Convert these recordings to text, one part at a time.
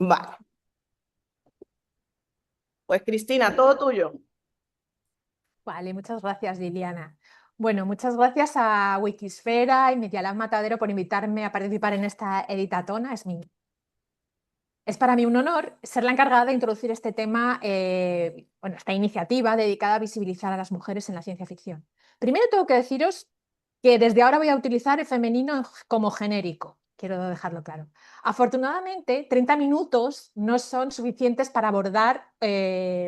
Vale, pues Cristina, todo tuyo. Vale, muchas gracias, Liliana. Bueno, muchas gracias a Wikisfera y Media Lab Matadero por invitarme a participar en esta editatona. Es para mí un honor ser la encargada de introducir este tema, bueno, esta iniciativa dedicada a visibilizar a las mujeres en la ciencia ficción. Primero tengo que deciros que desde ahora voy a utilizar el femenino como genérico. Quiero dejarlo claro. Afortunadamente, 30 minutos no son suficientes para abordar,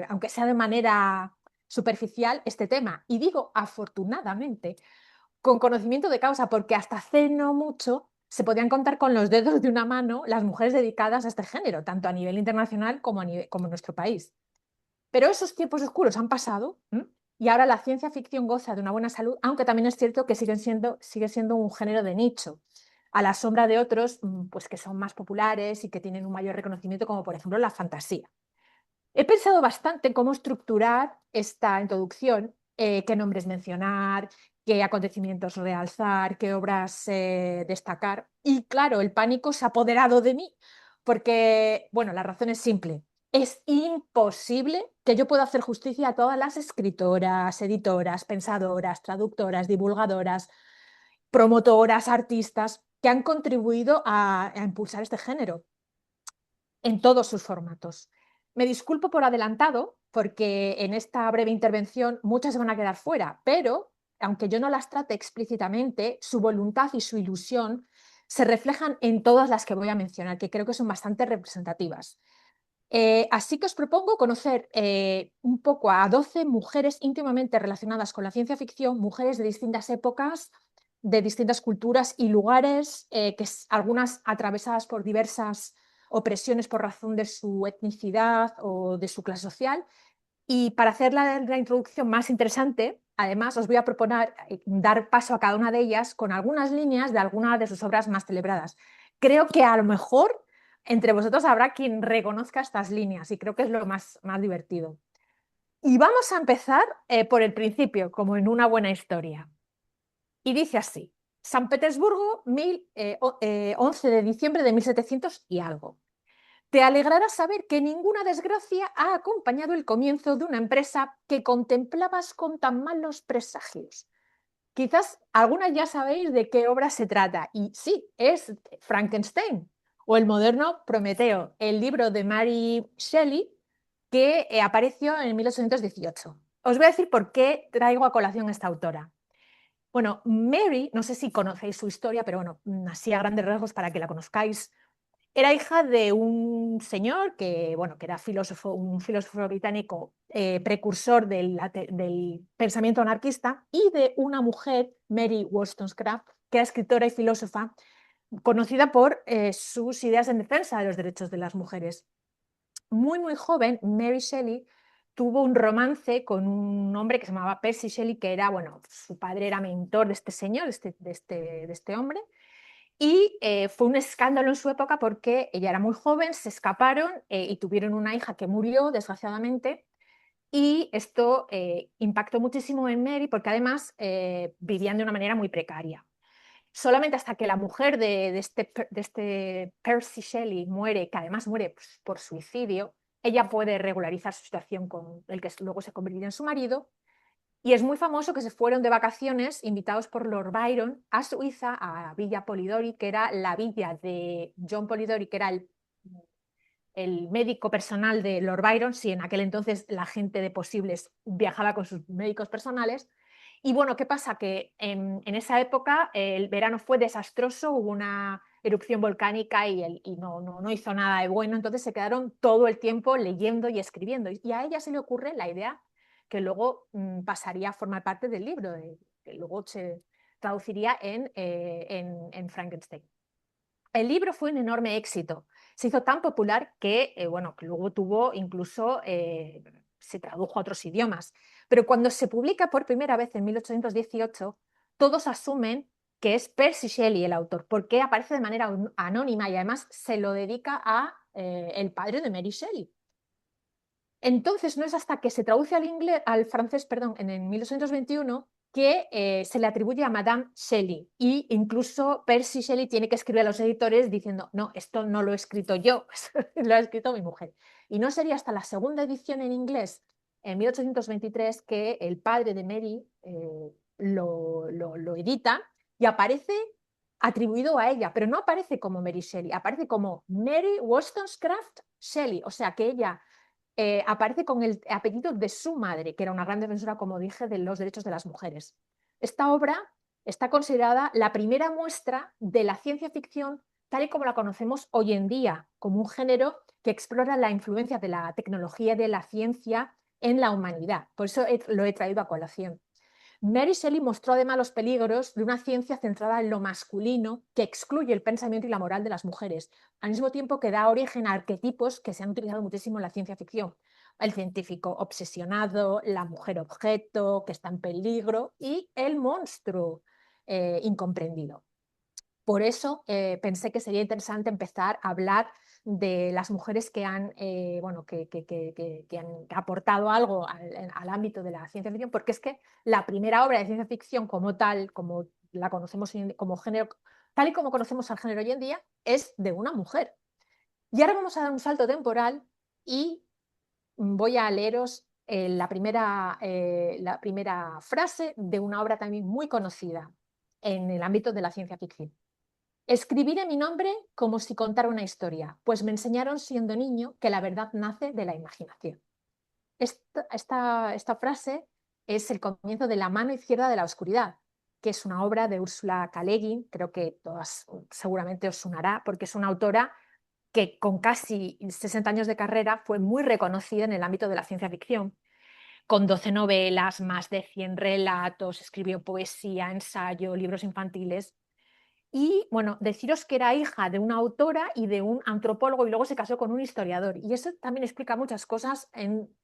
aunque sea de manera superficial, este tema. Y digo afortunadamente, con conocimiento de causa, porque hasta hace no mucho se podían contar con los dedos de una mano las mujeres dedicadas a este género, tanto a nivel internacional como en nuestro país. Pero esos tiempos oscuros han pasado, ¿m? Y ahora la ciencia ficción goza de una buena salud, aunque también es cierto que sigue siendo un género de nicho, a la sombra de otros pues que son más populares y que tienen un mayor reconocimiento, como por ejemplo la fantasía. He pensado bastante en cómo estructurar esta introducción, qué nombres mencionar, qué acontecimientos realzar, qué obras destacar. Y claro, el pánico se ha apoderado de mí, porque, bueno, la razón es simple. Es imposible que yo pueda hacer justicia a todas las escritoras, editoras, pensadoras, traductoras, divulgadoras, promotoras, artistas que han contribuido a impulsar este género en todos sus formatos. Me disculpo por adelantado, porque en esta breve intervención muchas se van a quedar fuera, pero aunque yo no las trate explícitamente, su voluntad y su ilusión se reflejan en todas las que voy a mencionar, que creo que son bastante representativas. Así que os propongo conocer un poco a 12 mujeres íntimamente relacionadas con la ciencia ficción, mujeres de distintas épocas, de distintas culturas y lugares, algunas atravesadas por diversas opresiones por razón de su etnicidad o de su clase social. Y para hacer la introducción más interesante, además os voy a proponer dar paso a cada una de ellas con algunas líneas de alguna de sus obras más celebradas. Creo que a lo mejor entre vosotros habrá quien reconozca estas líneas y creo que es lo más divertido. Y vamos a empezar por el principio, como en una buena historia. Y dice así: San Petersburgo, 11 de diciembre de 1700 y algo. Te alegrará saber que ninguna desgracia ha acompañado el comienzo de una empresa que contemplabas con tan malos presagios. Quizás algunas ya sabéis de qué obra se trata, y sí, es Frankenstein o el moderno Prometeo, el libro de Mary Shelley que apareció en 1818. Os voy a decir por qué traigo a colación a esta autora. Bueno, Mary, no sé si conocéis su historia, pero bueno, así a grandes rasgos para que la conozcáis, era hija de un señor que, bueno, que era filósofo, un filósofo británico precursor del pensamiento anarquista, y de una mujer, Mary Wollstonecraft, que era escritora y filósofa, conocida por sus ideas en defensa de los derechos de las mujeres. Muy joven, Mary Shelley tuvo un romance con un hombre que se llamaba Percy Shelley, que era, bueno, su padre era mentor de este señor, de este hombre, y fue un escándalo en su época porque ella era muy joven, se escaparon y tuvieron una hija que murió, desgraciadamente, y esto impactó muchísimo en Mary porque además vivían de una manera muy precaria. Solamente hasta que la mujer de este Percy Shelley muere, que además muere pues, por suicidio, ella puede regularizar su situación con el que luego se convertiría en su marido, y es muy famoso que se fueron de vacaciones invitados por Lord Byron a Suiza, a Villa Polidori, que era la villa de John Polidori, que era el médico personal de Lord Byron. Si en aquel entonces la gente de Posibles viajaba con sus médicos personales. Y bueno, ¿qué pasa? Que en esa época el verano fue desastroso, hubo una erupción volcánica y no hizo nada de bueno, entonces se quedaron todo el tiempo leyendo y escribiendo. Y a ella se le ocurre la idea que luego pasaría a formar parte del libro, que luego se traduciría en Frankenstein. El libro fue un enorme éxito. Se hizo tan popular que, bueno, que luego tuvo incluso, se tradujo a otros idiomas. Pero cuando se publica por primera vez en 1818, todos asumen que es Percy Shelley el autor, porque aparece de manera anónima y además se lo dedica a el padre de Mary Shelley. Entonces no es hasta que se traduce al francés, perdón, en el 1821 que se le atribuye a Madame Shelley, e incluso Percy Shelley tiene que escribir a los editores diciendo, no, esto no lo he escrito yo, lo ha escrito mi mujer. Y no sería hasta la segunda edición en inglés, en 1823, que el padre de Mary lo edita y aparece atribuido a ella, pero no aparece como Mary Shelley, aparece como Mary Wollstonecraft Shelley, o sea que ella aparece con el apellido de su madre, que era una gran defensora, como dije, de los derechos de las mujeres. Esta obra está considerada la primera muestra de la ciencia ficción tal y como la conocemos hoy en día, como un género que explora la influencia de la tecnología y de la ciencia en la humanidad. Por eso lo he traído a colación. Mary Shelley mostró además los peligros de una ciencia centrada en lo masculino que excluye el pensamiento y la moral de las mujeres, al mismo tiempo que da origen a arquetipos que se han utilizado muchísimo en la ciencia ficción. El científico obsesionado, la mujer objeto que está en peligro y el monstruo incomprendido. Por eso pensé que sería interesante empezar a hablar de las mujeres que han, bueno, que han aportado algo al ámbito de la ciencia ficción, porque es que la primera obra de ciencia ficción como tal, como la conocemos como género, tal y como conocemos al género hoy en día, es de una mujer. Y ahora vamos a dar un salto temporal y voy a leeros la primera frase de una obra también muy conocida en el ámbito de la ciencia ficción. Escribiré mi nombre como si contara una historia, pues me enseñaron siendo niño que la verdad nace de la imaginación. Esta frase es el comienzo de La mano izquierda de la oscuridad, que es una obra de Úrsula K. Le Guin, creo que todas seguramente os sonará, porque es una autora que con casi 60 años de carrera fue muy reconocida en el ámbito de la ciencia ficción, con 12 novelas, más de 100 relatos, escribió poesía, ensayo, libros infantiles. Y bueno, deciros que era hija de una autora y de un antropólogo y luego se casó con un historiador. Y eso también explica muchas cosas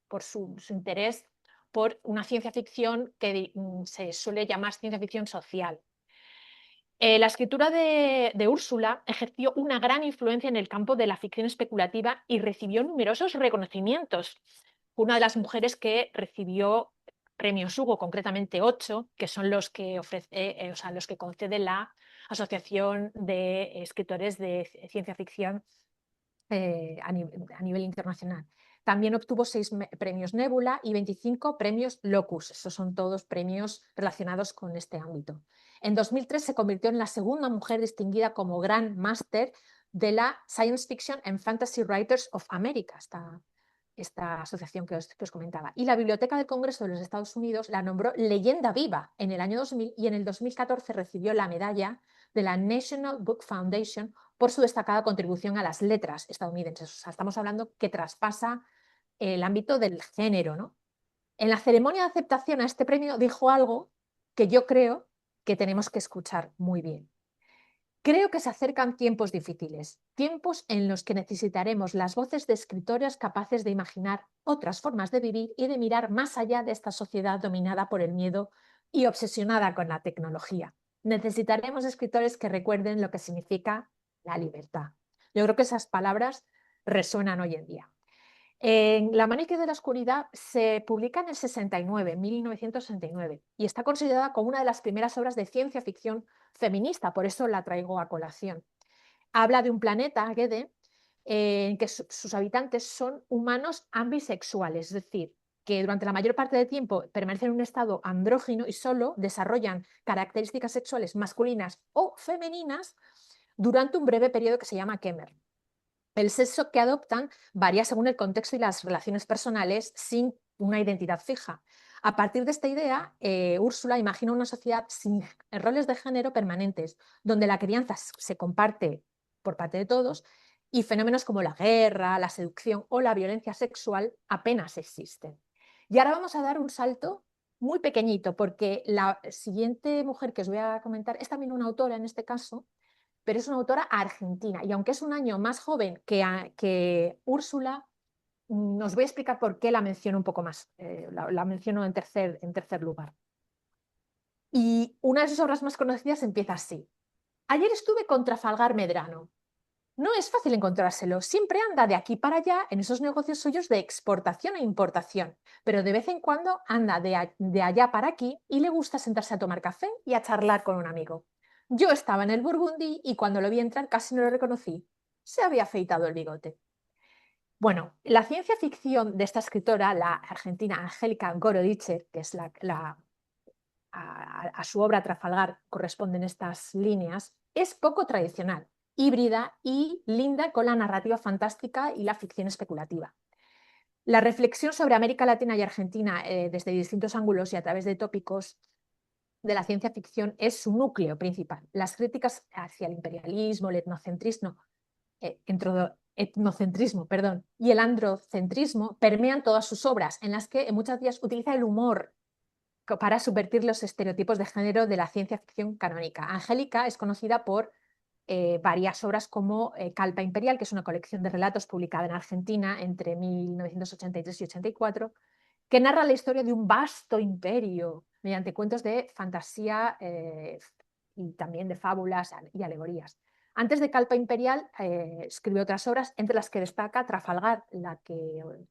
por su interés por una ciencia ficción que se suele llamar ciencia ficción social. La escritura de Úrsula ejerció una gran influencia en el campo de la ficción especulativa y recibió numerosos reconocimientos. Fue una de las mujeres que recibió premios Hugo, concretamente 8, que son los que, o sea, los que concede la Asociación de Escritores de Ciencia Ficción a nivel internacional. También obtuvo 6 premios Nebula y 25 premios Locus. Esos son todos premios relacionados con este ámbito. En 2003 se convirtió en la segunda mujer distinguida como Grand Master de la Science Fiction and Fantasy Writers of America, esta asociación que os comentaba. Y la Biblioteca del Congreso de los Estados Unidos la nombró leyenda viva en el año 2000 y en el 2014 recibió la medalla de la National Book Foundation por su destacada contribución a las letras estadounidenses. O sea, estamos hablando que traspasa el ámbito del género, ¿no? En la ceremonia de aceptación a este premio dijo algo que yo creo que tenemos que escuchar muy bien. Creo que se acercan tiempos difíciles, tiempos en los que necesitaremos las voces de escritores capaces de imaginar otras formas de vivir y de mirar más allá de esta sociedad dominada por el miedo y obsesionada con la tecnología. Necesitaremos escritores que recuerden lo que significa la libertad. Yo creo que esas palabras resuenan hoy en día. La mano izquierda de la oscuridad se publica en el 69, 1969, y está considerada como una de las primeras obras de ciencia ficción feminista, por eso la traigo a colación. Habla de un planeta, Gede, en que sus habitantes son humanos ambisexuales, es decir, que durante la mayor parte del tiempo permanecen en un estado andrógino y solo desarrollan características sexuales masculinas o femeninas durante un breve periodo que se llama Kemer. El sexo que adoptan varía según el contexto y las relaciones personales sin una identidad fija. A partir de esta idea, Úrsula imagina una sociedad sin roles de género permanentes, donde la crianza se comparte por parte de todos y fenómenos como la guerra, la seducción o la violencia sexual apenas existen. Y ahora vamos a dar un salto muy pequeñito, porque la siguiente mujer que os voy a comentar es también una autora en este caso, pero es una autora argentina. Y aunque es un año más joven que Úrsula, os voy a explicar por qué la menciono un poco más. La menciono en tercer lugar. Y una de sus obras más conocidas empieza así. Ayer estuve con Trafalgar Medrano. No es fácil encontrárselo, siempre anda de aquí para allá en esos negocios suyos de exportación e importación, pero de vez en cuando anda de allá para aquí y le gusta sentarse a tomar café y a charlar con un amigo. Yo estaba en el Burgundy y cuando lo vi entrar casi no lo reconocí. Se había afeitado el bigote. Bueno, la ciencia ficción de esta escritora, la argentina Angélica Gorodice, que es a su obra Trafalgar corresponden estas líneas, es poco tradicional, híbrida y linda con la narrativa fantástica y la ficción especulativa. La reflexión sobre América Latina y Argentina desde distintos ángulos y a través de tópicos de la ciencia ficción es su núcleo principal. Las críticas hacia el imperialismo, el etnocentrismo, perdón, y el androcentrismo permean todas sus obras, en las que en muchas de ellas utiliza el humor para subvertir los estereotipos de género de la ciencia ficción canónica. Angélica es conocida por varias obras como Calpa Imperial, que es una colección de relatos publicada en Argentina entre 1983 y 84, que narra la historia de un vasto imperio mediante cuentos de fantasía y también de fábulas y alegorías. Antes de Calpa Imperial escribió otras obras, entre las que destaca Trafalgar,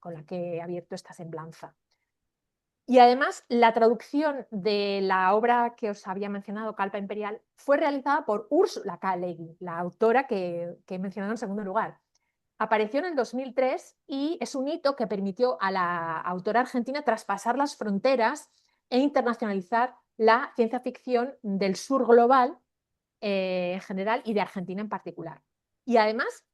con la que he abierto esta semblanza. Y además, la traducción de la obra que os había mencionado, Calpa Imperial, fue realizada por Ursula K. Le Guin, la autora que he mencionado en segundo lugar. Apareció en el 2003 y es un hito que permitió a la autora argentina traspasar las fronteras e internacionalizar la ciencia ficción del sur global en general y de Argentina en particular. Y además,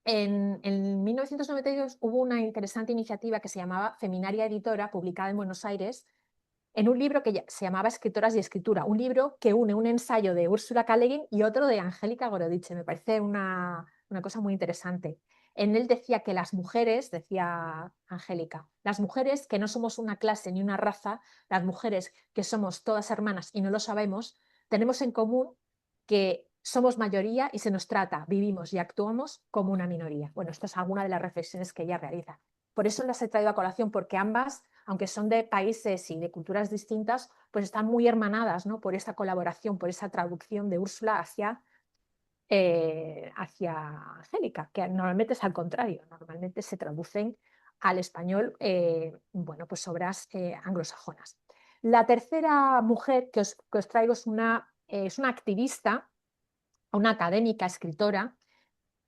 en 1992 hubo una interesante iniciativa que se llamaba Feminaria Editora, publicada en Buenos Aires, en un libro que se llamaba Escritoras y Escritura, un libro que une un ensayo de Úrsula K. Le Guin y otro de Angélica Gorodice. Me parece una cosa muy interesante. En él decía que las mujeres, decía Angélica, las mujeres que no somos una clase ni una raza, las mujeres que somos todas hermanas y no lo sabemos, tenemos en común que somos mayoría y se nos trata, vivimos y actuamos como una minoría. Bueno, esto es alguna de las reflexiones que ella realiza. Por eso las he traído a colación, porque ambas, aunque son de países y de culturas distintas, pues están muy hermanadas, ¿no? Por esa colaboración, por esa traducción de Úrsula hacia Angélica, que normalmente es al contrario, normalmente se traducen al español, bueno, pues obras anglosajonas. La tercera mujer que os traigo es una activista, una académica, escritora,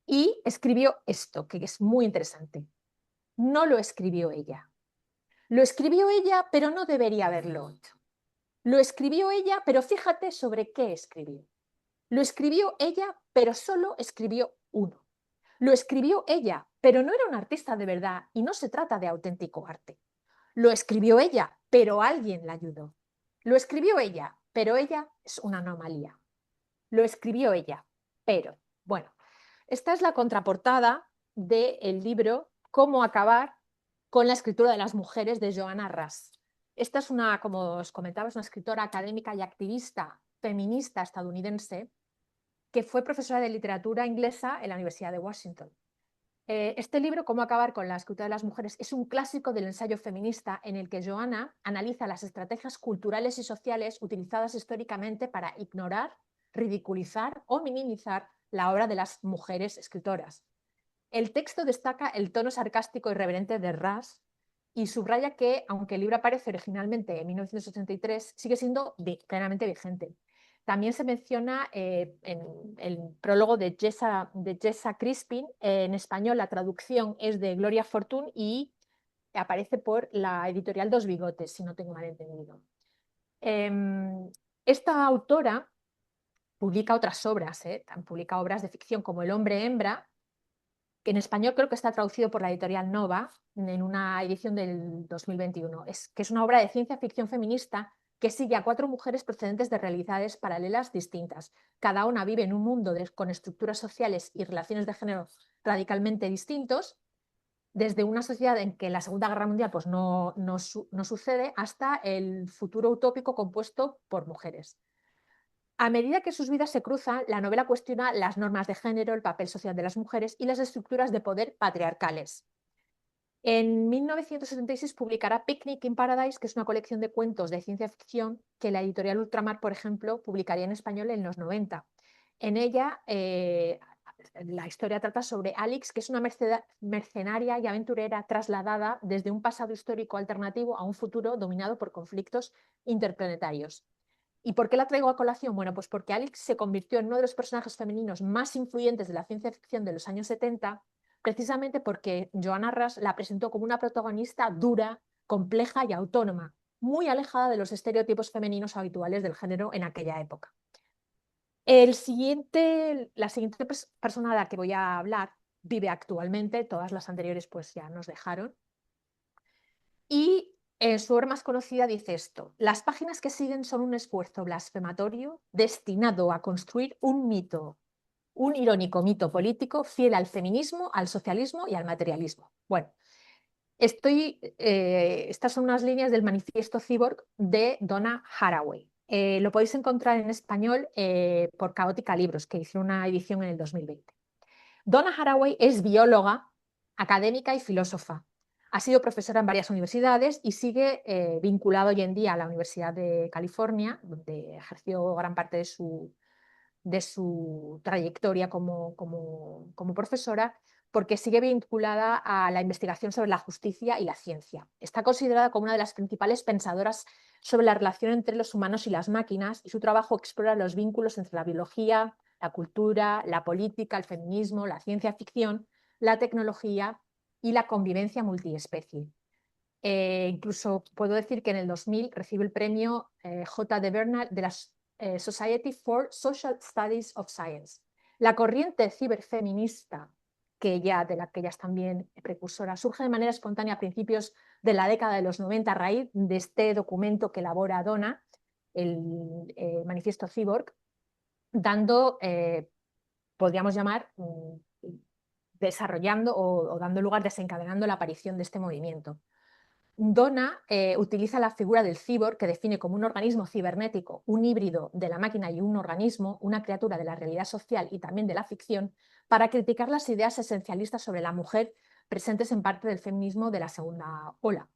y escribió esto, que es muy interesante. No lo escribió ella. Lo escribió ella, pero no debería haberlo hecho. Lo escribió ella, pero fíjate sobre qué escribió. Lo escribió ella, pero solo escribió uno. Lo escribió ella, pero no era un artista de verdad y no se trata de auténtico arte. Lo escribió ella, pero alguien la ayudó. Lo escribió ella, pero ella es una anomalía. Lo escribió ella, pero, bueno, esta es la contraportada del libro Cómo acabar con la escritura de las mujeres de Joanna Russ. Esta es una, como os comentaba, es una escritora académica y activista feminista estadounidense que fue profesora de literatura inglesa en la Universidad de Washington. Este libro, Cómo acabar con la escritura de las mujeres, es un clásico del ensayo feminista en el que Joanna analiza las estrategias culturales y sociales utilizadas históricamente para ignorar, ridiculizar o minimizar la obra de las mujeres escritoras. El texto destaca el tono sarcástico y irreverente de Russ y subraya que, aunque el libro aparece originalmente en 1983, sigue siendo plenamente vigente. También se menciona en el prólogo de Jessa Crispin. En español la traducción es de Gloria Fortune y aparece por la editorial Dos Bigotes, si no tengo mal entendido. Esta autora publica otras obras, publica obras de ficción como El hombre hembra, que en español creo que está traducido por la editorial Nova en una edición del 2021, que es una obra de ciencia ficción feminista que sigue a cuatro mujeres procedentes de realidades paralelas distintas. Cada una vive en un mundo con estructuras sociales y relaciones de género radicalmente distintos, desde una sociedad en que la Segunda Guerra Mundial pues no sucede hasta el futuro utópico compuesto por mujeres. A medida que sus vidas se cruzan, la novela cuestiona las normas de género, el papel social de las mujeres y las estructuras de poder patriarcales. En 1976 publicará Picnic in Paradise, que es una colección de cuentos de ciencia ficción que la editorial Ultramar, por ejemplo, publicaría en español en los 90. En ella la historia trata sobre Alix, que es una mercenaria y aventurera trasladada desde un pasado histórico alternativo a un futuro dominado por conflictos interplanetarios. ¿Y por qué la traigo a colación? Bueno, pues porque Alix se convirtió en uno de los personajes femeninos más influyentes de la ciencia ficción de los años 70, precisamente porque Joanna Russ la presentó como una protagonista dura, compleja y autónoma, muy alejada de los estereotipos femeninos habituales del género en aquella época. La siguiente persona de la que voy a hablar vive actualmente, todas las anteriores pues ya nos dejaron, y en su obra más conocida dice esto: las páginas que siguen son un esfuerzo blasfematorio destinado a construir un mito, un irónico mito político fiel al feminismo, al socialismo y al materialismo. Bueno, estas son unas líneas del Manifiesto Cyborg de Donna Haraway. Lo podéis encontrar en español por Caótica Libros, que hizo una edición en el 2020. Donna Haraway es bióloga, académica y filósofa. Ha sido profesora en varias universidades y sigue vinculada hoy en día a la Universidad de California, donde ejerció gran parte de su trayectoria como profesora, porque sigue vinculada a la investigación sobre la justicia y la ciencia. Está considerada como una de las principales pensadoras sobre la relación entre los humanos y las máquinas, y su trabajo explora los vínculos entre la biología, la cultura, la política, el feminismo, la ciencia ficción, la tecnología y la convivencia multiespecie. Incluso puedo decir que en el 2000 recibió el premio J. de Bernal de la Society for Social Studies of Science. La corriente ciberfeminista, de la que ella es también precursora, surge de manera espontánea a principios de la década de los 90 a raíz de este documento que elabora Donna, el Manifiesto Cyborg, dando, podríamos llamar, desarrollando o dando lugar, desencadenando la aparición de este movimiento. Donna utiliza la figura del cyborg, que define como un organismo cibernético, un híbrido de la máquina y un organismo, una criatura de la realidad social y también de la ficción, para criticar las ideas esencialistas sobre la mujer presentes en parte del feminismo de la segunda ola.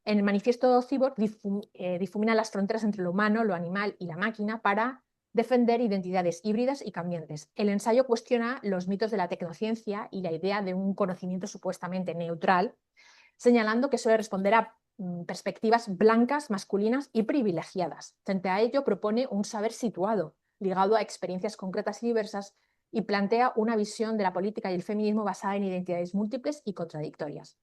En el Manifiesto Cyborg difumina las fronteras entre lo humano, lo animal y la máquina para defender identidades híbridas y cambiantes. El ensayo cuestiona los mitos de la tecnociencia y la idea de un conocimiento supuestamente neutral, señalando que suele responder a perspectivas blancas, masculinas y privilegiadas. Frente a ello, propone un saber situado, ligado a experiencias concretas y diversas, y plantea una visión de la política y el feminismo basada en identidades múltiples y contradictorias.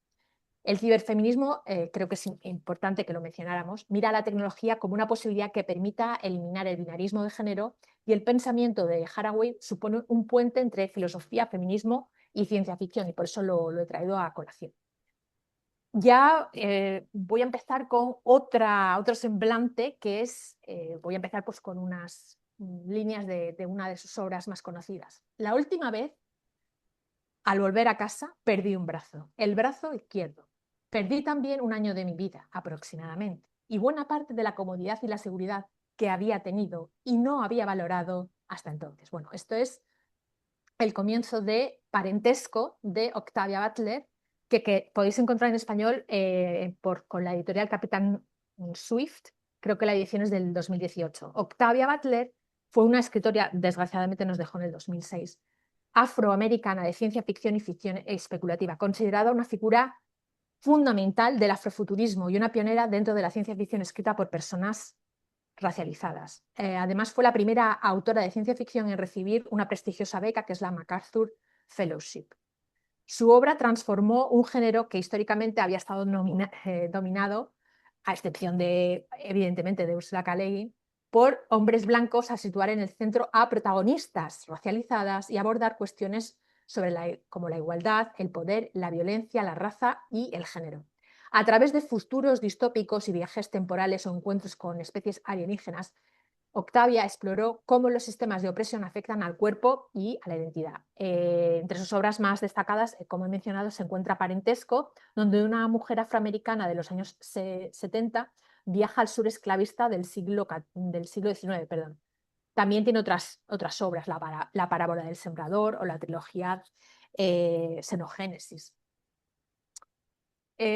El ciberfeminismo, creo que es importante que lo mencionáramos, mira a la tecnología como una posibilidad que permita eliminar el binarismo de género, y el pensamiento de Haraway supone un puente entre filosofía, feminismo y ciencia ficción, y por eso lo he traído a colación. Ya voy a empezar con otro semblante, que es, voy a empezar pues con unas líneas de una de sus obras más conocidas. La última vez, al volver a casa, perdí un brazo, el brazo izquierdo. Perdí también un año de mi vida, aproximadamente, y buena parte de la comodidad y la seguridad que había tenido y no había valorado hasta entonces. Bueno, esto es el comienzo de Parentesco de Octavia Butler, que podéis encontrar en español con la editorial Capitán Swift. Creo que la edición es del 2018. Octavia Butler fue una escritora, desgraciadamente nos dejó en el 2006, afroamericana de ciencia ficción y ficción especulativa, considerada una figura fundamental del afrofuturismo y una pionera dentro de la ciencia ficción escrita por personas racializadas. Además, fue la primera autora de ciencia ficción en recibir una prestigiosa beca, que es la MacArthur Fellowship. Su obra transformó un género que históricamente había estado dominado, a excepción de, evidentemente, de Ursula K. Le Guin, por hombres blancos, a situar en el centro a protagonistas racializadas y abordar cuestiones como la igualdad, el poder, la violencia, la raza y el género. A través de futuros distópicos y viajes temporales o encuentros con especies alienígenas, Octavia exploró cómo los sistemas de opresión afectan al cuerpo y a la identidad. Entre sus obras más destacadas, como he mencionado, se encuentra Parentesco, donde una mujer afroamericana de los años 70 viaja al sur esclavista del siglo XIX. Perdón. También tiene otras obras, la parábola del sembrador o la trilogía Xenogénesis.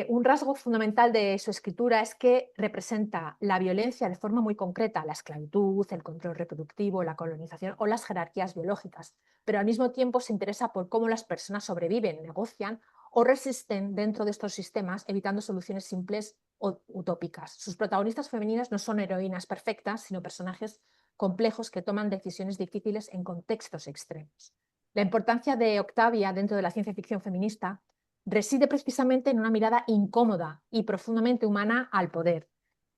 un rasgo fundamental de su escritura es que representa la violencia de forma muy concreta, la esclavitud, el control reproductivo, la colonización o las jerarquías biológicas, pero al mismo tiempo se interesa por cómo las personas sobreviven, negocian o resisten dentro de estos sistemas, evitando soluciones simples o utópicas. Sus protagonistas femeninas no son heroínas perfectas, sino personajes complejos que toman decisiones difíciles en contextos extremos. La importancia de Octavia dentro de la ciencia ficción feminista reside precisamente en una mirada incómoda y profundamente humana al poder.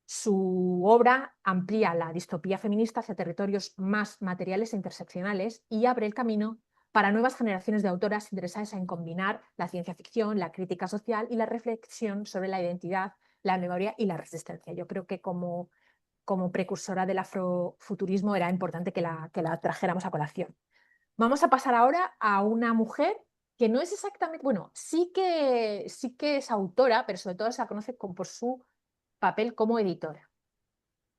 Su obra amplía la distopía feminista hacia territorios más materiales e interseccionales y abre el camino para nuevas generaciones de autoras interesadas en combinar la ciencia ficción, la crítica social y la reflexión sobre la identidad, la memoria y la resistencia. Yo creo que como precursora del afrofuturismo era importante que la trajéramos a colación. Vamos a pasar ahora a una mujer que no es exactamente, bueno, sí que es autora, pero sobre todo se la conoce por su papel como editora.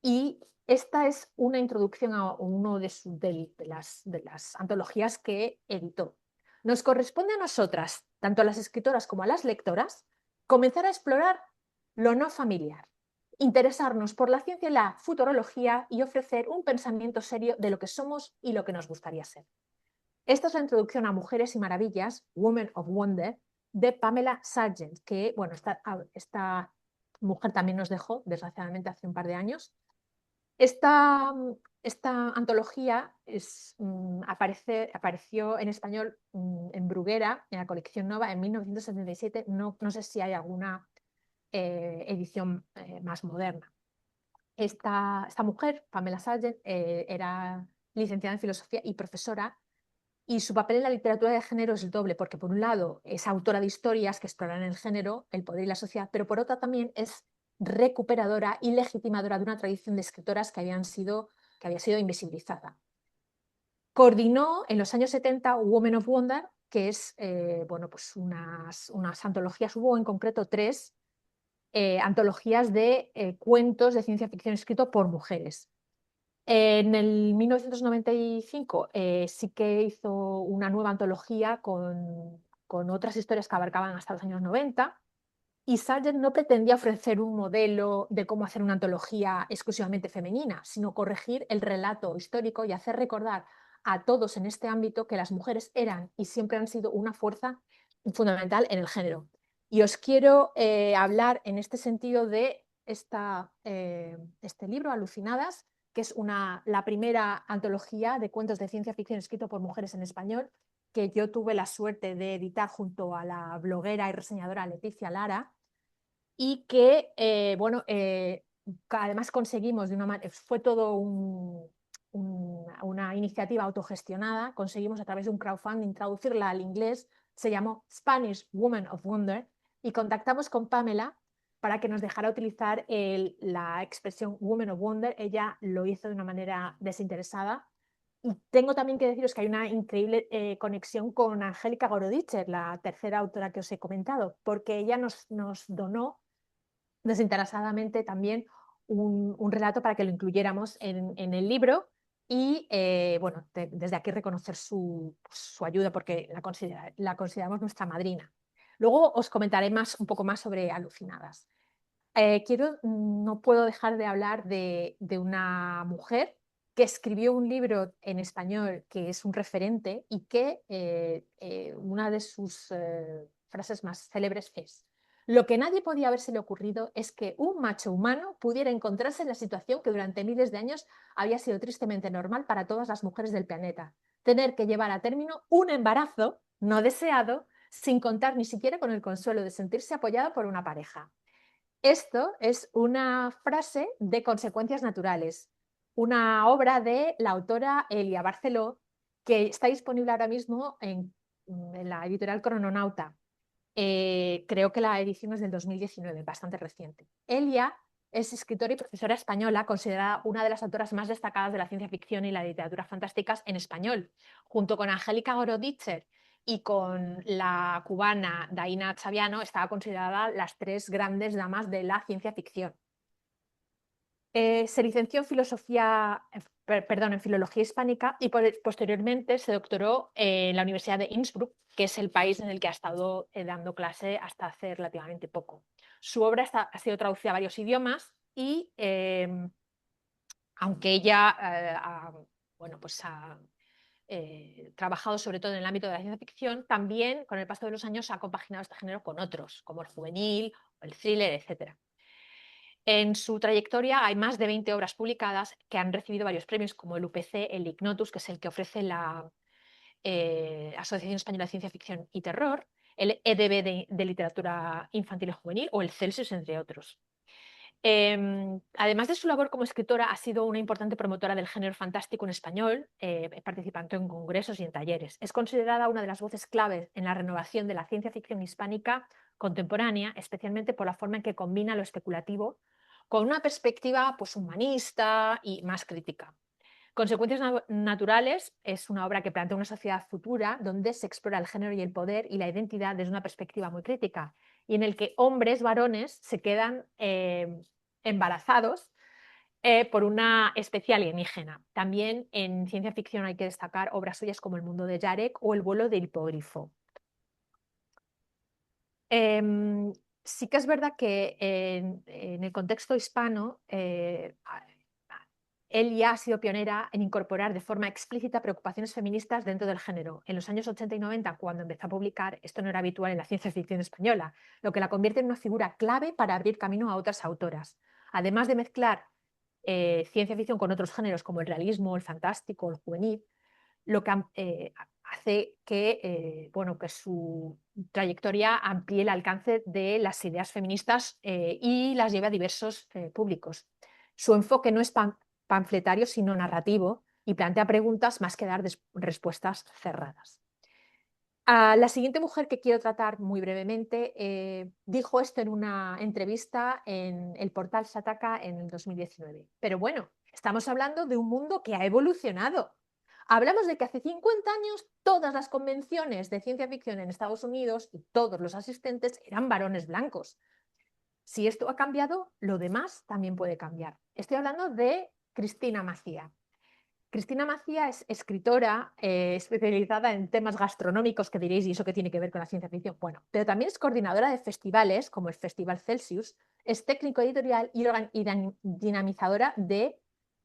Y esta es una introducción a uno de las antologías que editó. Nos corresponde a nosotras, tanto a las escritoras como a las lectoras, comenzar a explorar lo no familiar, interesarnos por la ciencia y la futurología y ofrecer un pensamiento serio de lo que somos y lo que nos gustaría ser. Esta es la introducción a Mujeres y Maravillas, Women of Wonder, de Pamela Sargent, que, bueno, esta mujer también nos dejó, desgraciadamente, hace un par de años. Esta, esta antología apareció en español en Bruguera, en la colección Nova, en 1977. No, no sé si hay alguna edición más moderna. Esta mujer, Pamela Sargent, era licenciada en filosofía y profesora, y su papel en la literatura de género es doble, porque por un lado es autora de historias que exploran el género, el poder y la sociedad, pero por otra también es recuperadora y legitimadora de una tradición de escritoras que había sido invisibilizada. Coordinó en los años 70 Women of Wonder, que es bueno, pues unas antologías, hubo en concreto 3 antologías de cuentos de ciencia ficción escritos por mujeres. En el 1995 sí que hizo una nueva antología con otras historias que abarcaban hasta los años 90, y Sargent no pretendía ofrecer un modelo de cómo hacer una antología exclusivamente femenina, sino corregir el relato histórico y hacer recordar a todos en este ámbito que las mujeres eran y siempre han sido una fuerza fundamental en el género. Y os quiero hablar en este sentido de este libro, Alucinadas, que es la primera antología de cuentos de ciencia ficción escrito por mujeres en español, que yo tuve la suerte de editar junto a la bloguera y reseñadora Leticia Lara, y que, bueno, además conseguimos fue todo una iniciativa autogestionada, conseguimos a través de un crowdfunding traducirla al inglés, se llamó Spanish Woman of Wonder, y contactamos con Pamela para que nos dejara utilizar la expresión Woman of Wonder. Ella lo hizo de una manera desinteresada. Y tengo también que deciros que hay una increíble conexión con Angélica Gorodicher, la tercera autora que os he comentado, porque ella nos donó desinteresadamente también un relato para que lo incluyéramos en el libro. Y bueno, desde aquí reconocer su ayuda, porque la consideramos nuestra madrina. Luego os comentaré un poco más sobre Alucinadas. No puedo dejar de hablar de una mujer que escribió un libro en español que es un referente, y que una de sus frases más célebres es: lo que nadie podía habérsele ocurrido es que un macho humano pudiera encontrarse en la situación que durante miles de años había sido tristemente normal para todas las mujeres del planeta: tener que llevar a término un embarazo no deseado, sin contar ni siquiera con el consuelo de sentirse apoyada por una pareja. Esto es una frase de Consecuencias Naturales, una obra de la autora Elia Barceló, que está disponible ahora mismo en la editorial Crononauta. Creo que la edición es del 2019, bastante reciente. Elia es escritora y profesora española, considerada una de las autoras más destacadas de la ciencia ficción y la literatura fantásticas en español. Junto con Angélica Gorodicher y con la cubana Daina Chaviano, estaba considerada las 3 grandes damas de la ciencia ficción. Se licenció en en filología hispánica y posteriormente se doctoró en la Universidad de Innsbruck, que es el país en el que ha estado dando clase hasta hace relativamente poco. Su obra ha sido traducida a varios idiomas y aunque ella bueno, pues ha trabajado sobre todo en el ámbito de la ciencia ficción, también con el paso de los años ha compaginado este género con otros, como el juvenil, el thriller, etc. En su trayectoria hay más de 20 obras publicadas que han recibido varios premios, como el UPC, el Ignotus, que es el que ofrece la Asociación Española de Ciencia Ficción y Terror, el EDB de Literatura Infantil y Juvenil o el Celsius, entre otros. Además de su labor como escritora, ha sido una importante promotora del género fantástico en español, participando en congresos y en talleres. Es considerada una de las voces claves en la renovación de la ciencia ficción hispánica contemporánea, especialmente por la forma en que combina lo especulativo con una perspectiva pues, humanista y más crítica. Consecuencias naturales es una obra que plantea una sociedad futura donde se explora el género y el poder y la identidad desde una perspectiva muy crítica y en el que hombres, varones, se quedan embarazados por una especie alienígena. También en ciencia ficción hay que destacar obras suyas como El mundo de Jarek o El vuelo del hipogrifo. Sí que es verdad que en el contexto hispano él ya ha sido pionera en incorporar de forma explícita preocupaciones feministas dentro del género. En los años 80 y 90, cuando empezó a publicar, esto no era habitual en la ciencia ficción española, lo que la convierte en una figura clave para abrir camino a otras autoras. Además de mezclar ciencia ficción con otros géneros como el realismo, el fantástico, el juvenil, lo que hace que, bueno, que su trayectoria amplíe el alcance de las ideas feministas y las lleve a diversos públicos. Su enfoque no es panfletario, sino narrativo, y plantea preguntas más que dar respuestas cerradas. La siguiente mujer que quiero tratar muy brevemente dijo esto en una entrevista en el portal Shataka en el 2019. Pero bueno, estamos hablando de un mundo que ha evolucionado. Hablamos de que hace 50 años todas las convenciones de ciencia ficción en Estados Unidos y todos los asistentes eran varones blancos. Si esto ha cambiado, lo demás también puede cambiar. Estoy hablando de Cristina Macía. Cristina Macía es escritora especializada en temas gastronómicos, que diréis, ¿y eso qué tiene que ver con la ciencia ficción? Bueno, pero también es coordinadora de festivales como el Festival Celsius, es técnico editorial y dinamizadora de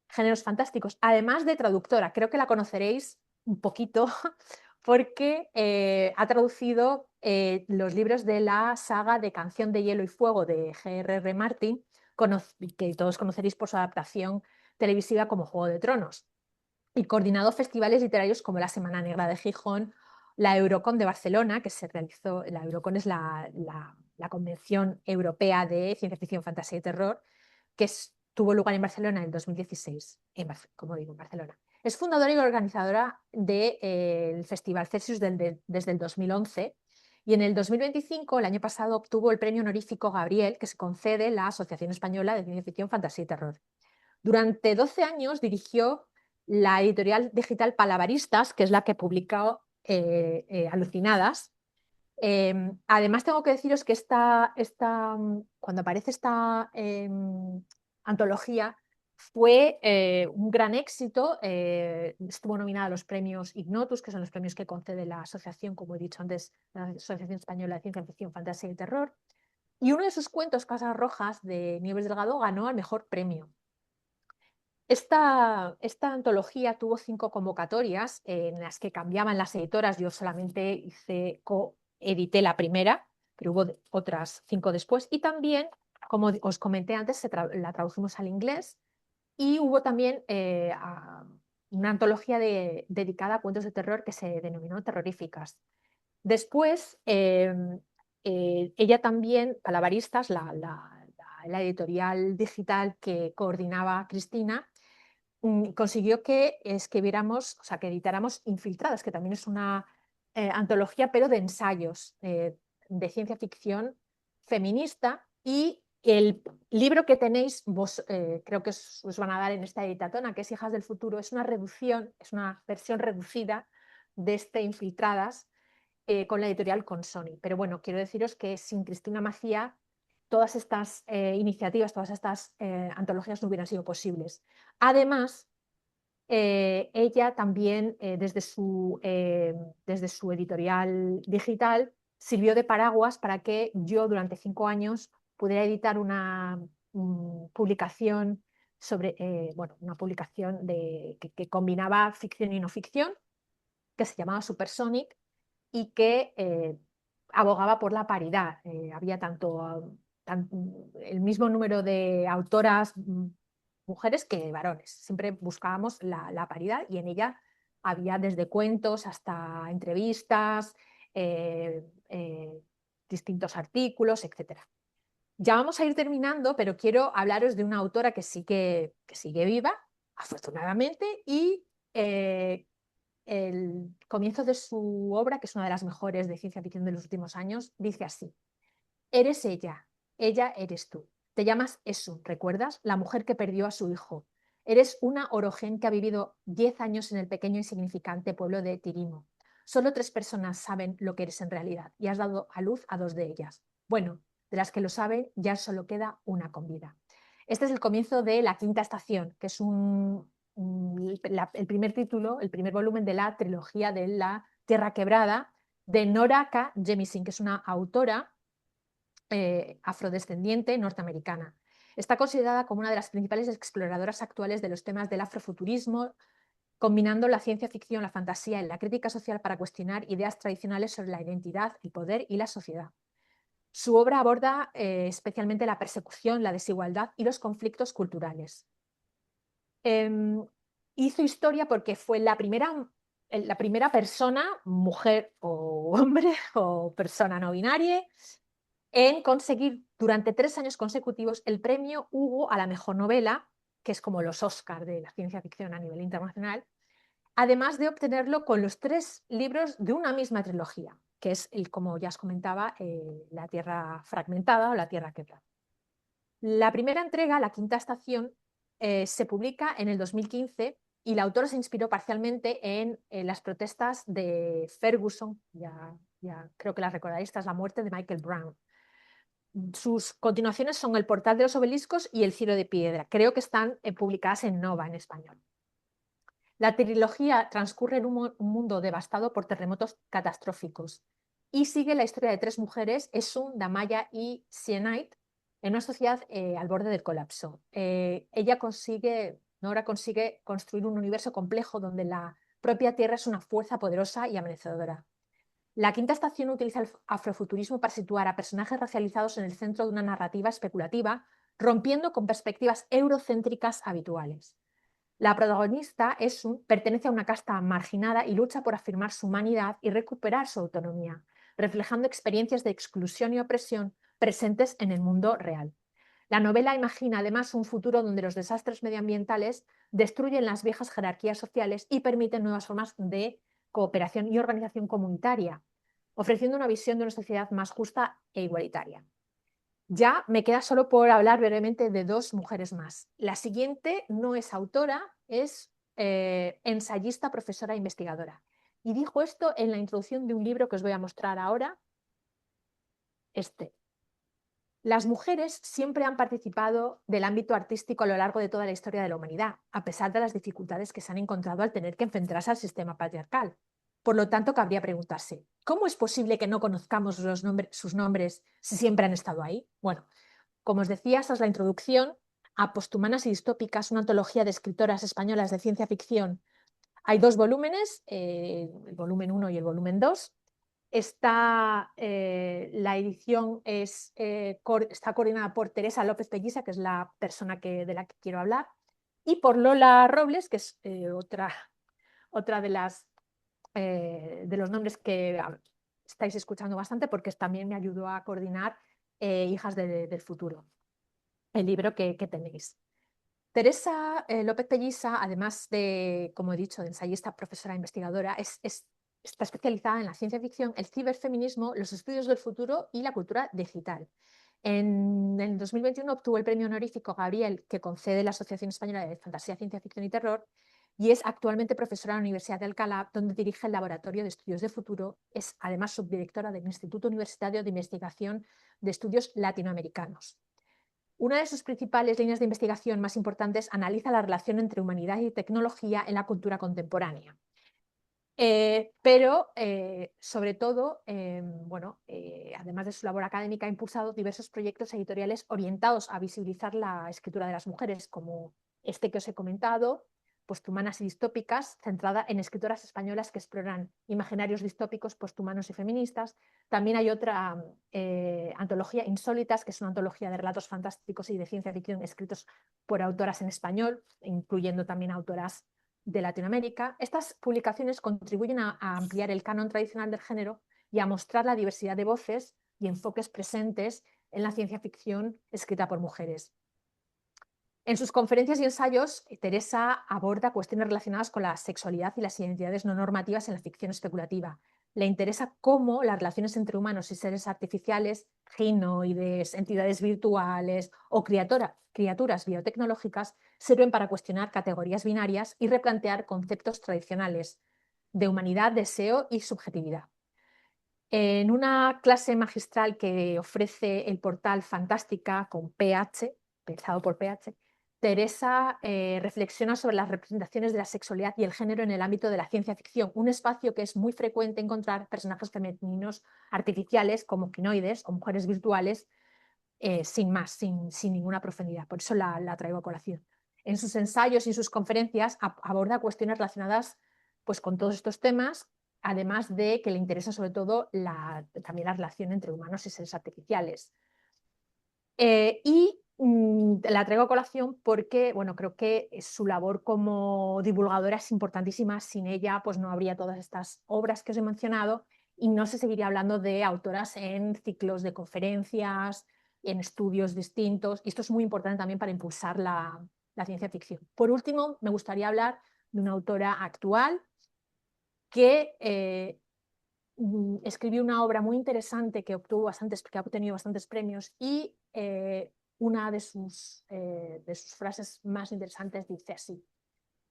géneros fantásticos, además de traductora. Creo que la conoceréis un poquito porque ha traducido los libros de la saga de Canción de Hielo y Fuego de G.R.R. Martin, que todos conoceréis por su adaptación televisiva como Juego de Tronos, y coordinado festivales literarios como la Semana Negra de Gijón, la Eurocon de Barcelona, que se realizó. La Eurocon es la convención europea de ciencia ficción, fantasía y terror, que tuvo lugar en Barcelona en el 2016, como digo, en Barcelona. Es fundadora y organizadora del Festival Celsius desde el 2011, y en el 2025, el año pasado, obtuvo el premio honorífico Gabriel, que se concede la Asociación Española de Ciencia Ficción, Fantasía y Terror. Durante 12 años dirigió la editorial digital Palabaristas, que es la que publicó Alucinadas. Además, tengo que deciros que cuando aparece esta antología fue un gran éxito. Estuvo nominada a los premios Ignotus, que son los premios que concede la asociación, como he dicho antes, la Asociación Española de Ciencia Ficción, Fantasía y Terror. Y uno de sus cuentos, Casas Rojas, de Nieves Delgado, ganó el mejor premio. Esta antología tuvo 5 convocatorias en las que cambiaban las editoras. Yo solamente coedité la primera, pero hubo otras 5 después. Y también, como os comenté antes, la traducimos al inglés. Y hubo también una antología dedicada a cuentos de terror que se denominó Terroríficas. Después, ella también, Palabaristas, la editorial digital que coordinaba Cristina, consiguió que escribiéramos, o sea, que editáramos Infiltradas, que también es una antología, pero de ensayos de ciencia ficción feminista. Y el libro que tenéis, vos creo que os van a dar en esta editatona, que es Hijas del Futuro, es una reducción, es una versión reducida de este Infiltradas con la editorial Consoni. Pero bueno, quiero deciros que sin Cristina Macía todas estas iniciativas, todas estas antologías no hubieran sido posibles. Además, ella también, desde su editorial digital, sirvió de paraguas para que yo durante 5 años pudiera editar una publicación una publicación que combinaba ficción y no ficción, que se llamaba Supersonic y que abogaba por la paridad. Había el mismo número de autoras mujeres que varones. Siempre buscábamos la paridad y en ella había desde cuentos hasta entrevistas, distintos artículos, etcétera. Ya vamos a ir terminando, pero quiero hablaros de una autora que sigue viva, afortunadamente, y el comienzo de su obra, que es una de las mejores de ciencia ficción de los últimos años, dice así: eres ella eres tú. Te llamas Esun, ¿recuerdas? La mujer que perdió a su hijo. Eres una orogen que ha vivido 10 años en el pequeño e insignificante pueblo de Tirimo. Solo 3 personas saben lo que eres en realidad y has dado a luz a 2 de ellas. Bueno, de las que lo saben, ya solo queda una con vida. Este es el comienzo de La Quinta Estación, que es el primer título, el primer volumen de la trilogía de La Tierra Quebrada, de Nora K. Jemisin, que es una autora afrodescendiente norteamericana. Está considerada como una de las principales exploradoras actuales de los temas del afrofuturismo, combinando la ciencia ficción, la fantasía y la crítica social para cuestionar ideas tradicionales sobre la identidad, el poder y la sociedad. Su obra aborda especialmente la persecución, la desigualdad y los conflictos culturales. Hizo historia porque fue la primera persona, mujer o hombre o persona no binaria, en conseguir durante 3 años consecutivos el premio Hugo a la mejor novela, que es como los Oscar de la ciencia ficción a nivel internacional, además de obtenerlo con los 3 libros de una misma trilogía, que es, como ya os comentaba, La Tierra Fragmentada o La Tierra Quebrada. La primera entrega, La Quinta Estación, se publica en el 2015 y la autora se inspiró parcialmente en las protestas de Ferguson, ya creo que las recordaréis, tras la muerte de Michael Brown. Sus continuaciones son El Portal de los Obeliscos y El Cielo de Piedra. Creo que están publicadas en Nova, en español. La trilogía transcurre en un mundo devastado por terremotos catastróficos y sigue la historia de 3 mujeres, Esun, Damaya y Sienite, en una sociedad al borde del colapso. Nora consigue construir un universo complejo donde la propia Tierra es una fuerza poderosa y amenazadora. La Quinta Estación utiliza el afrofuturismo para situar a personajes racializados en el centro de una narrativa especulativa, rompiendo con perspectivas eurocéntricas habituales. La protagonista, pertenece a una casta marginada y lucha por afirmar su humanidad y recuperar su autonomía, reflejando experiencias de exclusión y opresión presentes en el mundo real. La novela imagina además un futuro donde los desastres medioambientales destruyen las viejas jerarquías sociales y permiten nuevas formas de cooperación y organización comunitaria, ofreciendo una visión de una sociedad más justa e igualitaria. Ya me queda solo por hablar brevemente de 2 mujeres más. La siguiente no es autora, es ensayista, profesora e investigadora. Y dijo esto en la introducción de un libro que os voy a mostrar ahora. Las mujeres siempre han participado del ámbito artístico a lo largo de toda la historia de la humanidad, a pesar de las dificultades que se han encontrado al tener que enfrentarse al sistema patriarcal. Por lo tanto, cabría preguntarse, ¿cómo es posible que no conozcamos sus nombres si siempre han estado ahí? Bueno, como os decía, esta es la introducción a Posthumanas y distópicas, una antología de escritoras españolas de ciencia ficción. Hay 2 volúmenes, el volumen 1 y el volumen 2. La edición está coordinada por Teresa López Pelliza, que es la persona de la que quiero hablar, y por Lola Robles, que es otra de los nombres que estáis escuchando bastante, porque también me ayudó a coordinar Hijas del Futuro, el libro que tenéis. Teresa López Pelliza, además de, como he dicho, de ensayista, profesora, investigadora, está especializada en la ciencia ficción, el ciberfeminismo, los estudios del futuro y la cultura digital. En el 2021 obtuvo el premio honorífico Gabriel, que concede la Asociación Española de Fantasía, Ciencia Ficción y Terror, y es actualmente profesora en la Universidad de Alcalá, donde dirige el Laboratorio de Estudios de Futuro. Es además subdirectora del Instituto Universitario de Investigación de Estudios Latinoamericanos. Una de sus principales líneas de investigación más importantes analiza la relación entre humanidad y tecnología en la cultura contemporánea. Sobre todo, además de su labor académica, ha impulsado diversos proyectos editoriales orientados a visibilizar la escritura de las mujeres, como este que os he comentado, Posthumanas y distópicas, centrada en escritoras españolas que exploran imaginarios distópicos, posthumanos y feministas. También hay otra antología, Insólitas, que es una antología de relatos fantásticos y de ciencia ficción escritos por autoras en español, incluyendo también autoras de Latinoamérica. Estas publicaciones contribuyen a ampliar el canon tradicional del género y a mostrar la diversidad de voces y enfoques presentes en la ciencia ficción escrita por mujeres. En sus conferencias y ensayos, Teresa aborda cuestiones relacionadas con la sexualidad y las identidades no normativas en la ficción especulativa. Le interesa cómo las relaciones entre humanos y seres artificiales, ginoides, entidades virtuales o criaturas biotecnológicas sirven para cuestionar categorías binarias y replantear conceptos tradicionales de humanidad, deseo y subjetividad. En una clase magistral que ofrece el portal Fantástica con PH, pensado por PH, Teresa reflexiona sobre las representaciones de la sexualidad y el género en el ámbito de la ciencia ficción, un espacio que es muy frecuente encontrar personajes femeninos artificiales como quinoides o mujeres virtuales sin más, sin ninguna profundidad. Por eso la traigo a colación. En sus ensayos y en sus conferencias aborda cuestiones relacionadas pues, con todos estos temas, además de que le interesa sobre todo también la relación entre humanos y seres artificiales. La traigo a colación porque creo que su labor como divulgadora es importantísima. Sin ella pues no habría todas estas obras que os he mencionado y no se seguiría hablando de autoras en ciclos de conferencias, en estudios distintos, y esto es muy importante también para impulsar la ciencia ficción. Por último, me gustaría hablar de una autora actual que escribió una obra muy interesante que que ha obtenido bastantes premios y una de sus frases más interesantes dice así: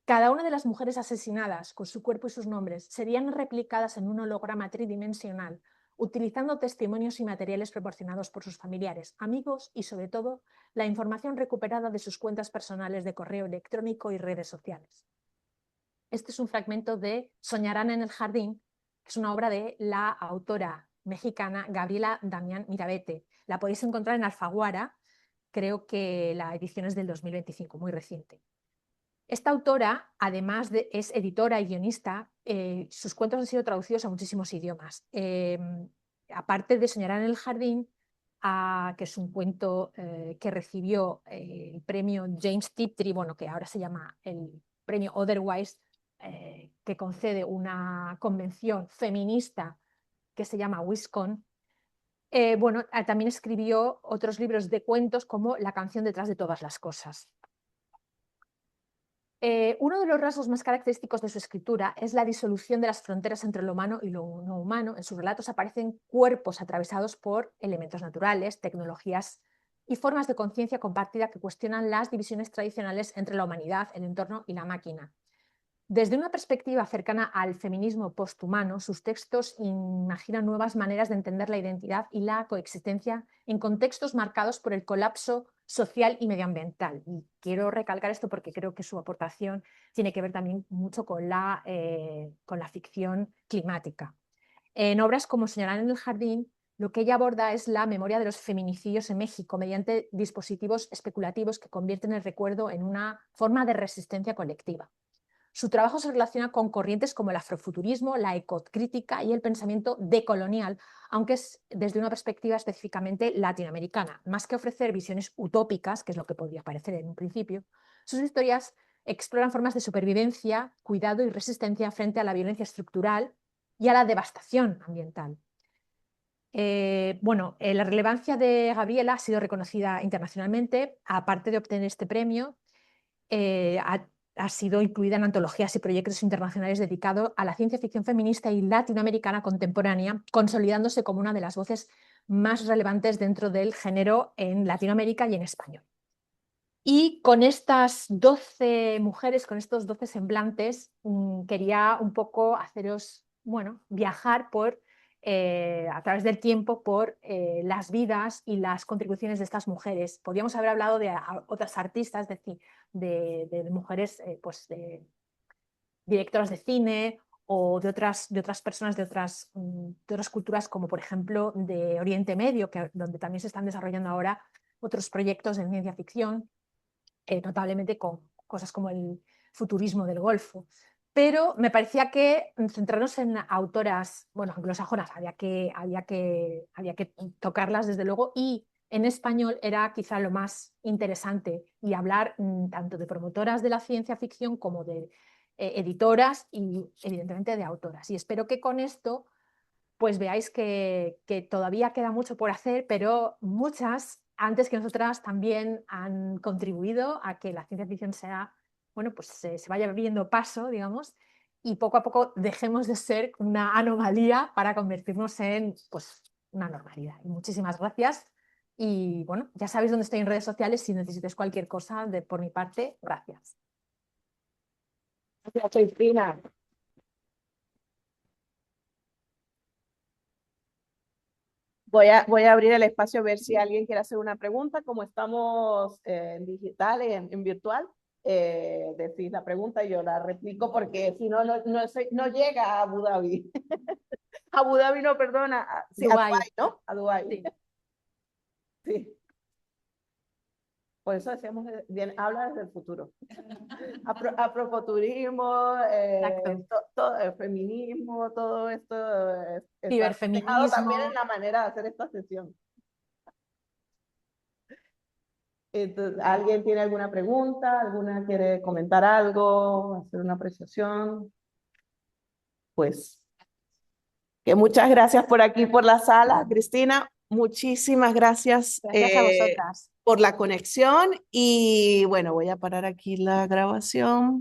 cada una de las mujeres asesinadas con su cuerpo y sus nombres serían replicadas en un holograma tridimensional utilizando testimonios y materiales proporcionados por sus familiares, amigos y sobre todo la información recuperada de sus cuentas personales de correo electrónico y redes sociales. Este es un fragmento de Soñarán en el jardín, que es una obra de la autora mexicana Gabriela Damián Mirabete. La podéis encontrar en Alfaguara, creo que la edición es del 2025, muy reciente. Esta autora, además es editora y guionista, sus cuentos han sido traducidos a muchísimos idiomas. Aparte de Soñarán en el jardín, que es un cuento que recibió el premio James Tiptree, que ahora se llama el premio Otherwise, que concede una convención feminista que se llama WisCon. También escribió otros libros de cuentos como La canción detrás de todas las cosas. Uno de los rasgos más característicos de su escritura es la disolución de las fronteras entre lo humano y lo no humano. En sus relatos aparecen cuerpos atravesados por elementos naturales, tecnologías y formas de conciencia compartida que cuestionan las divisiones tradicionales entre la humanidad, el entorno y la máquina. Desde una perspectiva cercana al feminismo posthumano, sus textos imaginan nuevas maneras de entender la identidad y la coexistencia en contextos marcados por el colapso social y medioambiental. Y quiero recalcar esto porque creo que su aportación tiene que ver también mucho con la ficción climática. En obras como Soñarán en el jardín, lo que ella aborda es la memoria de los feminicidios en México mediante dispositivos especulativos que convierten el recuerdo en una forma de resistencia colectiva. Su trabajo se relaciona con corrientes como el afrofuturismo, la ecocrítica y el pensamiento decolonial, aunque es desde una perspectiva específicamente latinoamericana. Más que ofrecer visiones utópicas, que es lo que podría parecer en un principio, sus historias exploran formas de supervivencia, cuidado y resistencia frente a la violencia estructural y a la devastación ambiental. La relevancia de Gabriela ha sido reconocida internacionalmente. Aparte de obtener este premio, ha sido incluida en antologías y proyectos internacionales dedicados a la ciencia ficción feminista y latinoamericana contemporánea, consolidándose como una de las voces más relevantes dentro del género en Latinoamérica y en español. Y con estas 12 mujeres, con estos 12 semblantes, quería un poco haceros, bueno, viajar a través del tiempo por las vidas y las contribuciones de estas mujeres. Podríamos haber hablado de otras artistas, es decir, de mujeres, pues de directoras de cine o de otras personas de otras culturas, como por ejemplo de Oriente Medio, donde también se están desarrollando ahora otros proyectos de ciencia ficción, notablemente con cosas como el futurismo del Golfo. Pero me parecía que centrarnos en autoras, bueno, anglosajonas, había que tocarlas desde luego, y en español era quizá lo más interesante, y hablar tanto de promotoras de la ciencia ficción como de editoras y evidentemente de autoras. Y espero que con esto pues veáis que todavía queda mucho por hacer, pero muchas, antes que nosotras, también han contribuido a que la ciencia ficción sea, bueno, pues se vaya abriendo paso, digamos, y poco a poco dejemos de ser una anomalía para convertirnos en, pues, una normalidad. Y muchísimas gracias. Y bueno, ya sabéis dónde estoy en redes sociales si necesitáis cualquier cosa por mi parte. Gracias. Gracias, Cristina. Voy a abrir el espacio a ver si alguien quiere hacer una pregunta. Como estamos en digital, en virtual, decís la pregunta y yo la replico porque si no, no llega a Abu Dhabi. Abu Dhabi no, perdona. Sí, a Dubái. Dubái, ¿no? A Dubái. Sí, Sí. Por eso decíamos, bien, habla desde el futuro. Apropoturismo, exacto. todo el feminismo, todo esto está reflejado también en Ciberfeminismo. la manera de hacer esta sesión. Entonces, ¿alguien tiene alguna pregunta? ¿Alguna quiere comentar algo? ¿Hacer una apreciación? Pues que muchas gracias por aquí, por la sala, Cristina. Muchísimas gracias Gracias a vosotras. por la conexión y bueno, voy a parar aquí la grabación.